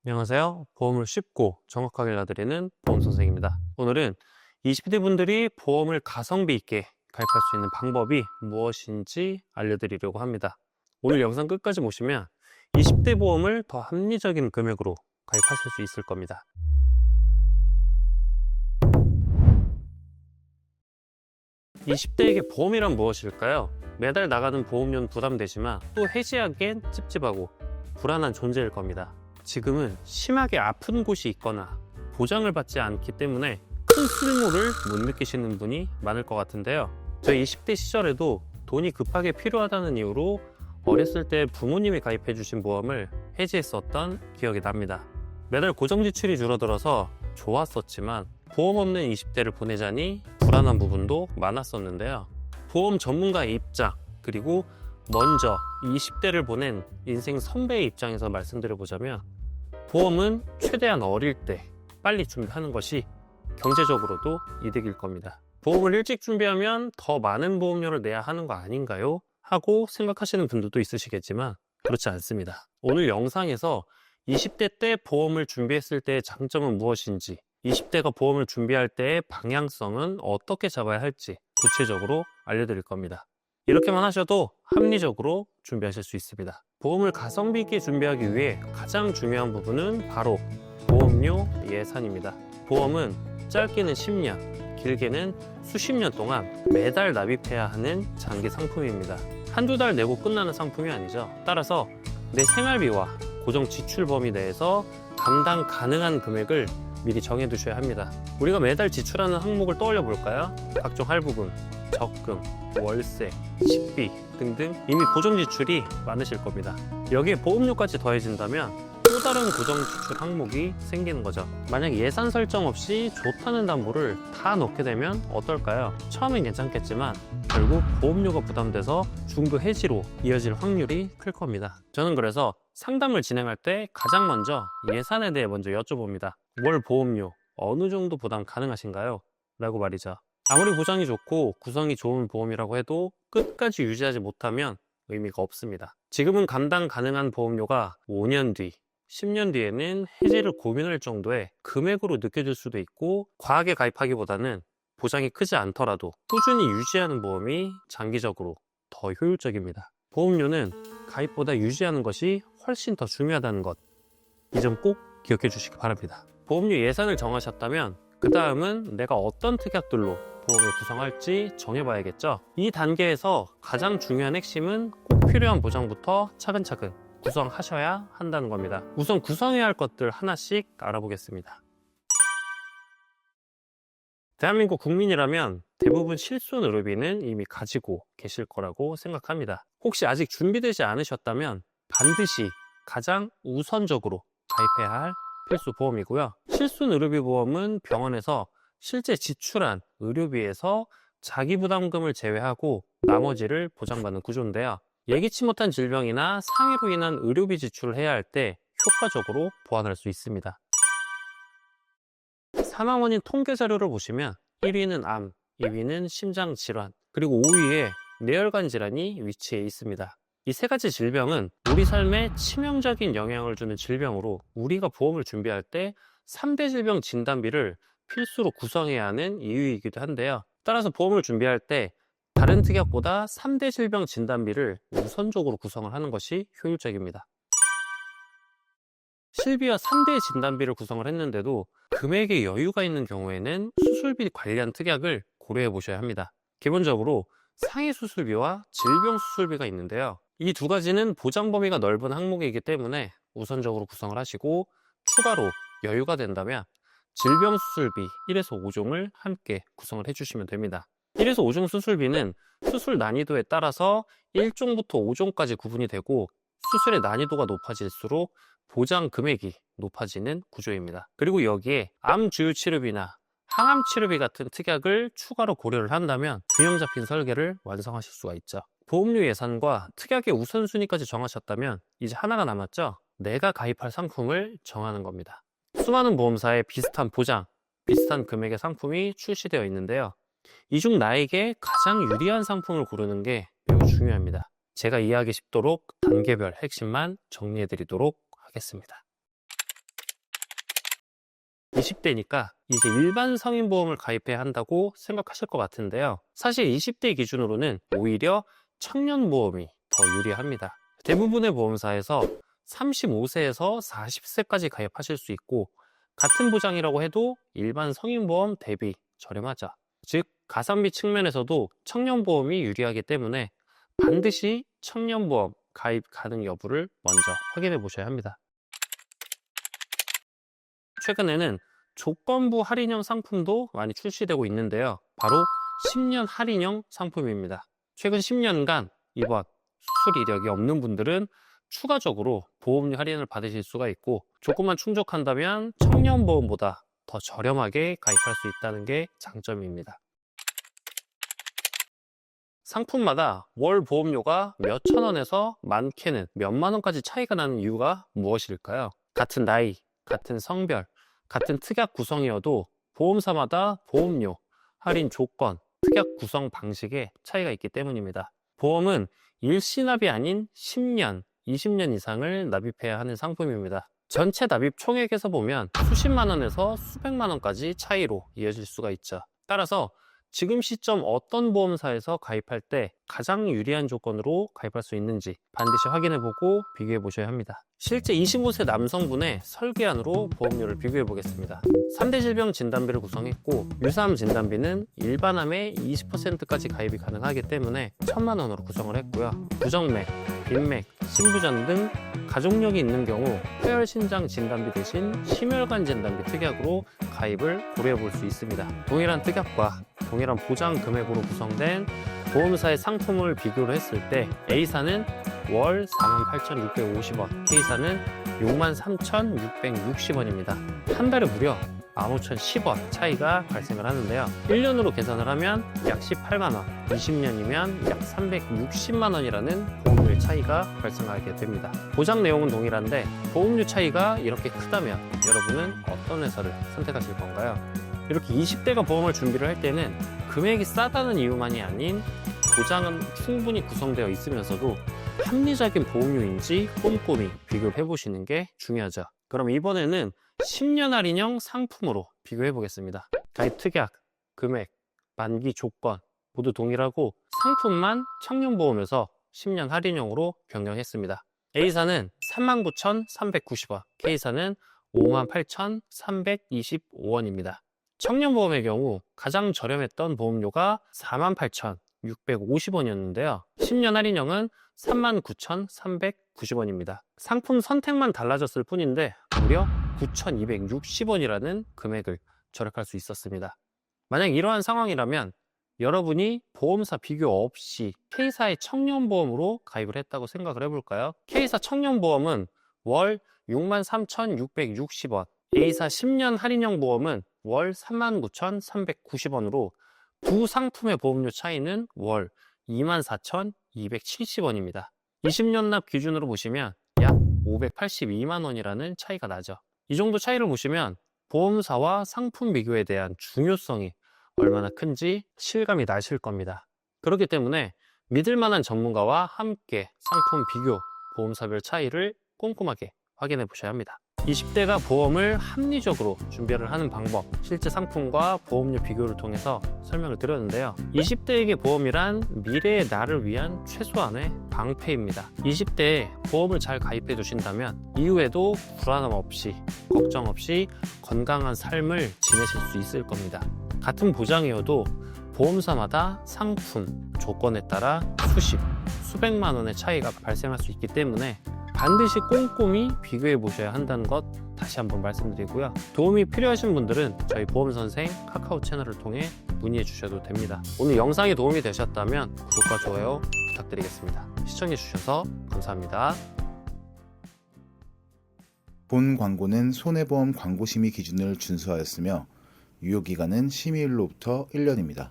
안녕하세요. 보험을 쉽고 정확하게 알려드리는 보험선생입니다. 오늘은 20대 분들이 보험을 가성비 있게 가입할 수 있는 방법이 무엇인지 알려드리려고 합니다. 오늘 영상 끝까지 보시면 20대 보험을 더 합리적인 금액으로 가입하실 수 있을 겁니다. 20대에게 보험이란 무엇일까요? 매달 나가는 보험료는 부담되지만 또 해지하기엔 찝찝하고 불안한 존재일 겁니다. 지금은 심하게 아픈 곳이 있거나 보장을 받지 않기 때문에 큰 쓸모를 못 느끼시는 분이 많을 것 같은데요. 저희 20대 시절에도 돈이 급하게 필요하다는 이유로 어렸을 때 부모님이 가입해 주신 보험을 해지했었던 기억이 납니다. 매달 고정 지출이 줄어들어서 좋았었지만 보험 없는 20대를 보내자니 불안한 부분도 많았었는데요. 보험 전문가의 입장, 그리고 먼저 20대를 보낸 인생 선배의 입장에서 말씀드려보자면 보험은 최대한 어릴 때 빨리 준비하는 것이 경제적으로도 이득일 겁니다. 보험을 일찍 준비하면 더 많은 보험료를 내야 하는 거 아닌가요? 하고 생각하시는 분들도 있으시겠지만 그렇지 않습니다. 오늘 영상에서 20대 때 보험을 준비했을 때의 장점은 무엇인지, 20대가 보험을 준비할 때의 방향성은 어떻게 잡아야 할지 구체적으로 알려드릴 겁니다. 이렇게만 하셔도 합리적으로 준비하실 수 있습니다. 보험을 가성비 있게 준비하기 위해 가장 중요한 부분은 바로 보험료 예산입니다. 보험은 짧게는 10년, 길게는 수십 년 동안 매달 납입해야 하는 장기 상품입니다. 한두 달 내고 끝나는 상품이 아니죠. 따라서 내 생활비와 고정 지출 범위 내에서 감당 가능한 금액을 미리 정해두셔야 합니다. 우리가 매달 지출하는 항목을 떠올려 볼까요? 각종 할부금, 적금, 월세, 식비 등등 이미 고정 지출이 많으실 겁니다. 여기에 보험료까지 더해진다면 또 다른 고정 지출 항목이 생기는 거죠. 만약 예산 설정 없이 좋다는 담보를 다 넣게 되면 어떨까요? 처음엔 괜찮겠지만 결국 보험료가 부담돼서 중도 해지로 이어질 확률이 클 겁니다. 저는 그래서 상담을 진행할 때 가장 먼저 예산에 대해 먼저 여쭤봅니다. 월 보험료 어느 정도 부담 가능하신가요? 라고 말이죠. 아무리 보장이 좋고 구성이 좋은 보험이라고 해도 끝까지 유지하지 못하면 의미가 없습니다. 지금은 감당 가능한 보험료가 5년 뒤, 10년 뒤에는 해지를 고민할 정도의 금액으로 느껴질 수도 있고, 과하게 가입하기보다는 보장이 크지 않더라도 꾸준히 유지하는 보험이 장기적으로 더 효율적입니다. 보험료는 가입보다 유지하는 것이 훨씬 더 중요하다는 것, 이 점 꼭 기억해 주시기 바랍니다. 보험료 예산을 정하셨다면 그 다음은 내가 어떤 특약들로 보험을 구성할지 정해봐야겠죠. 이 단계에서 가장 중요한 핵심은 꼭 필요한 보장부터 차근차근 구성하셔야 한다는 겁니다. 우선 구성해야 할 것들 하나씩 알아보겠습니다. 대한민국 국민이라면 대부분 실손 의료비는 이미 가지고 계실 거라고 생각합니다. 혹시 아직 준비되지 않으셨다면 반드시 가장 우선적으로 가입해야 할 필수 보험이고요. 실손 의료비 보험은 병원에서 실제 지출한 의료비에서 자기부담금을 제외하고 나머지를 보장받는 구조인데요. 예기치 못한 질병이나 상해로 인한 의료비 지출을 해야 할 때 효과적으로 보완할 수 있습니다. 사망 원인 통계 자료를 보시면 1위는 암, 2위는 심장 질환, 그리고 5위에 뇌혈관 질환이 위치해 있습니다. 이 세 가지 질병은 우리 삶에 치명적인 영향을 주는 질병으로 우리가 보험을 준비할 때 3대 질병 진단비를 필수로 구성해야 하는 이유이기도 한데요. 따라서 보험을 준비할 때 다른 특약보다 3대 질병 진단비를 우선적으로 구성을 하는 것이 효율적입니다. 실비와 3대 진단비를 구성을 했는데도 금액에 여유가 있는 경우에는 수술비 관련 특약을 고려해 보셔야 합니다. 기본적으로 상해 수술비와 질병 수술비가 있는데요. 이 두 가지는 보장 범위가 넓은 항목이기 때문에 우선적으로 구성을 하시고, 추가로 여유가 된다면 질병 수술비 1에서 5종을 함께 구성을 해주시면 됩니다. 1에서 5종 수술비는 수술 난이도에 따라서 1종부터 5종까지 구분이 되고, 수술의 난이도가 높아질수록 보장 금액이 높아지는 구조입니다. 그리고 여기에 암 주요 치료비나 항암 치료비 같은 특약을 추가로 고려를 한다면 균형 잡힌 설계를 완성하실 수가 있죠. 보험료 예산과 특약의 우선순위까지 정하셨다면 이제 하나가 남았죠. 내가 가입할 상품을 정하는 겁니다. 수많은 보험사에 비슷한 보장, 비슷한 금액의 상품이 출시되어 있는데요. 이 중 나에게 가장 유리한 상품을 고르는 게 매우 중요합니다. 제가 이해하기 쉽도록 단계별 핵심만 정리해 드리도록 하겠습니다. 20대니까 이제 일반 성인보험을 가입해야 한다고 생각하실 것 같은데요. 사실 20대 기준으로는 오히려 청년보험이 더 유리합니다. 대부분의 보험사에서 35세에서 40세까지 가입하실 수 있고, 같은 보장이라고 해도 일반 성인보험 대비 저렴하죠. 즉 가성비 측면에서도 청년보험이 유리하기 때문에 반드시 청년보험 가입 가능 여부를 먼저 확인해 보셔야 합니다. 최근에는 조건부 할인형 상품도 많이 출시되고 있는데요. 바로 10년 할인형 상품입니다. 최근 10년간 이번 수술 이력이 없는 분들은 추가적으로 보험료 할인을 받으실 수가 있고, 조건만 충족한다면 청년보험보다 더 저렴하게 가입할 수 있다는 게 장점입니다. 상품마다 월 보험료가 몇천 원에서 많게는 몇만 원까지 차이가 나는 이유가 무엇일까요? 같은 나이, 같은 성별, 같은 특약 구성이어도 보험사마다 보험료, 할인 조건, 특약 구성 방식에 차이가 있기 때문입니다. 보험은 일시납이 아닌 10년, 20년 이상을 납입해야 하는 상품입니다. 전체 납입 총액에서 보면 수십만 원에서 수백만 원까지 차이로 이어질 수가 있죠. 따라서 지금 시점 어떤 보험사에서 가입할 때 가장 유리한 조건으로 가입할 수 있는지 반드시 확인해보고 비교해보셔야 합니다. 실제 25세 남성분의 설계안으로 보험료를 비교해보겠습니다. 3대 질병 진단비를 구성했고, 유사암 진단비는 일반암의 20%까지 가입이 가능하기 때문에 1,000만 원으로 구성을 했고요. 부정맥, 빈맥, 심부전 등 가족력이 있는 경우 폐혈신장 진단비 대신 심혈관 진단비 특약으로 가입을 고려해 볼 수 있습니다. 동일한 특약과 동일한 보장 금액으로 구성된 보험사의 상품을 비교를 했을 때 A사는 월 48,650원, K사는 63,660원입니다. 한 달에 무려 15,010원 차이가 발생을 하는데요. 1년으로 계산을 하면 약 18만원, 20년이면 약 360만원이라는 보험료의 차이가 발생하게 됩니다. 보장 내용은 동일한데 보험료 차이가 이렇게 크다면 여러분은 어떤 회사를 선택하실 건가요? 이렇게 20대가 보험을 준비를 할 때는 금액이 싸다는 이유만이 아닌 보장은 충분히 구성되어 있으면서도 합리적인 보험료인지 꼼꼼히 비교를 해보시는 게 중요하죠. 그럼 이번에는 10년 할인형 상품으로 비교해 보겠습니다. 가입 특약, 금액, 만기 조건 모두 동일하고 상품만 청년보험에서 10년 할인형으로 변경했습니다. A사는 39,390원, K사는 58,325원입니다. 청년보험의 경우 가장 저렴했던 보험료가 48,650원이었는데요. 10년 할인형은 39,390원입니다. 상품 선택만 달라졌을 뿐인데 무려 9,260원이라는 금액을 절약할 수 있었습니다. 만약 이러한 상황이라면 여러분이 보험사 비교 없이 K사의 청년보험으로 가입을 했다고 생각을 해볼까요? K사 청년보험은 월 63,660원, A사 10년 할인형 보험은 월 39,390원으로 두 상품의 보험료 차이는 월 24,270원입니다. 20년 납 기준으로 보시면 약 582만 원이라는 차이가 나죠. 이 정도 차이를 보시면 보험사와 상품 비교에 대한 중요성이 얼마나 큰지 실감이 나실 겁니다. 그렇기 때문에 믿을 만한 전문가와 함께 상품 비교, 보험사별 차이를 꼼꼼하게 확인해 보셔야 합니다. 20대가 보험을 합리적으로 준비를 하는 방법, 실제 상품과 보험료 비교를 통해서 설명을 드렸는데요. 20대에게 보험이란 미래의 나를 위한 최소한의 방패입니다. 20대에 보험을 잘 가입해 두신다면 이후에도 불안함 없이, 걱정 없이 건강한 삶을 지내실 수 있을 겁니다. 같은 보장이어도 보험사마다 상품, 조건에 따라 수십, 수백만 원의 차이가 발생할 수 있기 때문에 반드시 꼼꼼히 비교해 보셔야 한다는 것 다시 한번 말씀드리고요. 도움이 필요하신 분들은 저희 보험선생 카카오 채널을 통해 문의해 주셔도 됩니다. 오늘 영상이 도움이 되셨다면 구독과 좋아요 부탁드리겠습니다. 시청해 주셔서 감사합니다. 본 광고는 손해보험 광고심의 기준을 준수하였으며 유효기간은 심의일로부터 1년입니다.